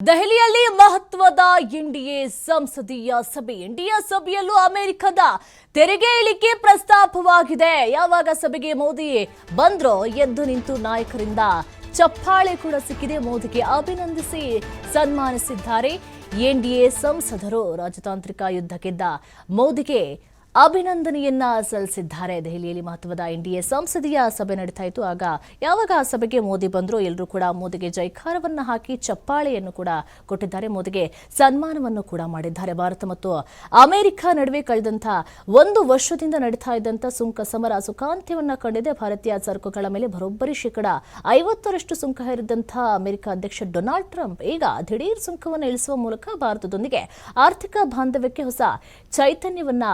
ದೆಹಲಿಯಲ್ಲಿ ಮಹತ್ವದ ಎನ್ಡಿಎ ಸಂಸದೀಯ ಸಭೆಯಲ್ಲೂ ಅಮೆರಿಕದ ತೆರಿಗೆ ಇಳಿಕೆ ಪ್ರಸ್ತಾಪವಾಗಿದೆ. ಯಾವಾಗ ಸಭೆಗೆ ಮೋದಿ ಬಂದ್ರೋ ಎದ್ದು ನಿಂತು ನಾಯಕರಿಂದ ಚಪ್ಪಾಳೆ ಕೂಡ ಸಿಕ್ಕಿದೆ. ಮೋದಿಗೆ ಅಭಿನಂದಿಸಿ ಸನ್ಮಾನಿಸಿದ್ದಾರೆ ಎನ್ಡಿಎ ಸಂಸದರು. ರಾಜತಾಂತ್ರಿಕ ಯುದ್ಧಕ್ಕಿದ್ದ ಮೋದಿಗೆ ಅಭಿನಂದನೆಯನ್ನ ಸಲ್ಲಿಸಿದ್ದಾರೆ. ದೆಹಲಿಯಲ್ಲಿ ಮಹತ್ವದ ಎನ್ಡಿಎ ಸಂಸದೀಯ ಸಭೆ ನಡೀತಾ ಇತ್ತು. ಆಗ ಯಾವಾಗ ಆ ಸಭೆಗೆ ಮೋದಿ ಬಂದ್ರು ಎಲ್ಲರೂ ಕೂಡ ಮೋದಿಗೆ ಜೈಕಾರವನ್ನ ಹಾಕಿ ಚಪ್ಪಾಳೆಯನ್ನು ಕೂಡ ಕೊಟ್ಟಿದ್ದಾರೆ. ಮೋದಿಗೆ ಸನ್ಮಾನವನ್ನು ಕೂಡ ಮಾಡಿದ್ದಾರೆ. ಭಾರತ ಮತ್ತು ಅಮೆರಿಕ ನಡುವೆ ಕಳೆದಂತ 1 ವರ್ಷದಿಂದ ನಡೀತಾ ಇದ್ದಂತ ಸುಂಕ ಸಮರ ಸುಖಾಂತ್ಯವನ್ನ ಕಂಡಿದೆ. ಭಾರತೀಯ ಸರಕುಗಳ ಮೇಲೆ ಬರೋಬ್ಬರಿ 50% ಸುಂಕ ಹೇರಿದಂತಹ ಅಮೆರಿಕ ಅಧ್ಯಕ್ಷ ಡೊನಾಲ್ಡ್ ಟ್ರಂಪ್ ಈಗ ದಿಢೀರ್ ಸುಂಕವನ್ನು ಇಳಿಸುವ ಮೂಲಕ ಭಾರತದೊಂದಿಗೆ ಆರ್ಥಿಕ ಬಾಂಧವ್ಯಕ್ಕೆ ಹೊಸ ಚೈತನ್ಯವನ್ನ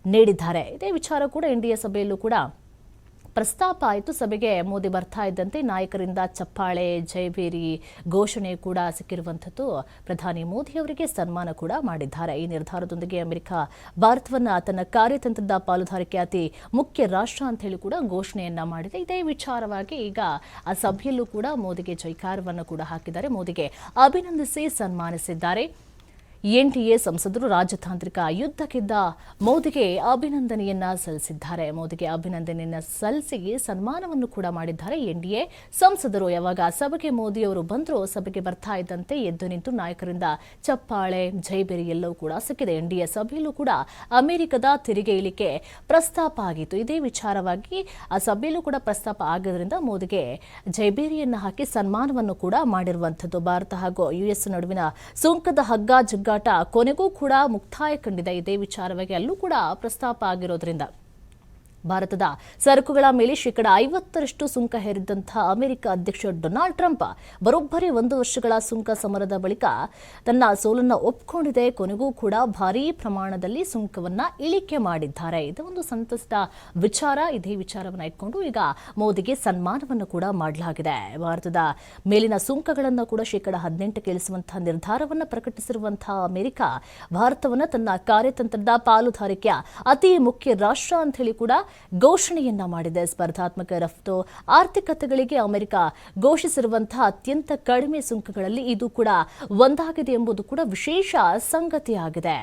ನೀಡಿದ್ದಾರೆ. ಇದೇ ವಿಚಾರ ಕೂಡ ಎನ್ಡಿಎ ಸಭೆಯಲ್ಲೂ ಕೂಡ ಪ್ರಸ್ತಾಪ ಆಯಿತು. ಸಭೆಗೆ ಮೋದಿ ಬರ್ತಾ ಇದ್ದಂತೆ ನಾಯಕರಿಂದ ಚಪ್ಪಾಳೆ, ಜೈಬೇರಿ ಘೋಷಣೆ ಕೂಡ ಸಿಕ್ಕಿರುವಂಥದ್ದು. ಪ್ರಧಾನಿ ಮೋದಿ ಅವರಿಗೆ ಸನ್ಮಾನ ಕೂಡ ಮಾಡಿದ್ದಾರೆ. ಈ ನಿರ್ಧಾರದೊಂದಿಗೆ ಅಮೆರಿಕ ಭಾರತವನ್ನ ತನ್ನ ಕಾರ್ಯತಂತ್ರದ ಪಾಲುದಾರಿಕೆ ಅತಿ ಮುಖ್ಯ ರಾಷ್ಟ್ರ ಅಂತ ಹೇಳಿ ಕೂಡ ಘೋಷಣೆಯನ್ನ ಮಾಡಿದೆ. ಇದೇ ವಿಚಾರವಾಗಿ ಈಗ ಆ ಸಭೆಯಲ್ಲೂ ಕೂಡ ಮೋದಿಗೆ ಜೈಕಾರವನ್ನು ಕೂಡ ಹಾಕಿದ್ದಾರೆ. ಮೋದಿಗೆ ಅಭಿನಂದಿಸಿ ಸನ್ಮಾನಿಸಿದ್ದಾರೆ. ಎನ್ಡಿಎ ಸಂಸದರು ರಾಜತಾಂತ್ರಿಕ ಯುದ್ಧಕ್ಕಿದ್ದ ಮೋದಿಗೆ ಅಭಿನಂದನೆಯನ್ನ ಸಲ್ಲಿಸಿದ್ದಾರೆ. ಮೋದಿಗೆ ಅಭಿನಂದನೆಯನ್ನ ಸಲ್ಲಿಸಿ ಸನ್ಮಾನವನ್ನು ಕೂಡ ಮಾಡಿದ್ದಾರೆ ಎನ್ಡಿಎ ಸಂಸದರು. ಯಾವಾಗ ಸಭೆಗೆ ಮೋದಿಯವರು ಬಂದರೂ ಸಭೆಗೆ ಬರ್ತಾ ಇದ್ದಂತೆ ಎದ್ದು ನಿಂತು ನಾಯಕರಿಂದ ಚಪ್ಪಾಳೆ, ಜೈಬೇರಿ ಎಲ್ಲವೂ ಕೂಡ ಸಿಕ್ಕಿದೆ. ಎನ್ಡಿಎ ಸಭೆಯಲ್ಲೂ ಕೂಡ ಅಮೆರಿಕದ ತೆರಿಗೆ ಇಳಿಕೆ ಪ್ರಸ್ತಾಪ ಆಗಿತ್ತು. ಇದೇ ವಿಚಾರವಾಗಿ ಆ ಸಭೆಯಲ್ಲೂ ಕೂಡ ಪ್ರಸ್ತಾಪ ಆಗೋದ್ರಿಂದ ಮೋದಿಗೆ ಜೈಬೇರಿಯನ್ನ ಹಾಕಿ ಸನ್ಮಾನವನ್ನು ಕೂಡ ಮಾಡಿರುವಂಥದ್ದು. ಭಾರತ ಹಾಗೂ ಯುಎಸ್ ನಡುವಿನ ಸುಂಕದ ಹಗ್ಗ ಜಗ್ಗಾಟ ಕೊನೆಗೂ ಕೂಡ ಮುಕ್ತಾಯ ಕಂಡಿದೆ. ಇದೇ ವಿಚಾರವಾಗಿ ಅಲ್ಲೂ ಕೂಡ ಪ್ರಸ್ತಾಪ ಆಗಿರೋದ್ರಿಂದ ಭಾರತದ ಸರಕುಗಳ ಮೇಲೆ 50% ಸುಂಕ ಹೇರಿದ್ದಂತಹ ಅಮೆರಿಕ ಅಧ್ಯಕ್ಷ ಡೊನಾಲ್ಡ್ ಟ್ರಂಪ್ ಬರೋಬ್ಬರಿ 1 ವರ್ಷಗಳ ಸುಂಕ ಸಮರದ ಬಳಿಕ ತನ್ನ ಸೋಲನ್ನು ಒಪ್ಪಿಕೊಂಡಿದೆ. ಕೊನೆಗೂ ಕೂಡ ಭಾರೀ ಪ್ರಮಾಣದಲ್ಲಿ ಸುಂಕವನ್ನ ಇಳಿಕೆ ಮಾಡಿದ್ದಾರೆ. ಇದು ಒಂದು ಸಂತಸದ ವಿಚಾರ. ಇದೇ ವಿಚಾರವನ್ನು ಇಟ್ಕೊಂಡು ಈಗ ಮೋದಿಗೆ ಸನ್ಮಾನವನ್ನು ಕೂಡ ಮಾಡಲಾಗಿದೆ. ಭಾರತದ ಮೇಲಿನ ಸುಂಕಗಳನ್ನು ಕೂಡ 18% ಇಳಿಸುವಂತಹ ನಿರ್ಧಾರವನ್ನು ಪ್ರಕಟಿಸಿರುವಂತಹ ಅಮೆರಿಕ ಭಾರತವನ್ನ ತನ್ನ ಕಾರ್ಯತಂತ್ರದ ಪಾಲುದಾರಿಕೆಯ ಅತಿ ಮುಖ್ಯ ರಾಷ್ಟ್ರ ಅಂತ ಹೇಳಿ ಕೂಡ ಘೋಷಣೆಯನ್ನ ಮಾಡಿದೆ. ಸ್ಪರ್ಧಾತ್ಮಕ ರಫ್ತು ಆರ್ಥಿಕತೆಗಳಿಗೆ ಅಮೆರಿಕ ಘೋಷಿಸಿರುವಂತಹ ಅತ್ಯಂತ ಕಡಿಮೆ ಸುಂಕಗಳಲ್ಲಿ ಇದು ಕೂಡ ಒಂದಾಗಿದೆ ಎಂಬುದು ಕೂಡ ವಿಶೇಷ ಸಂಗತಿಯಾಗಿದೆ.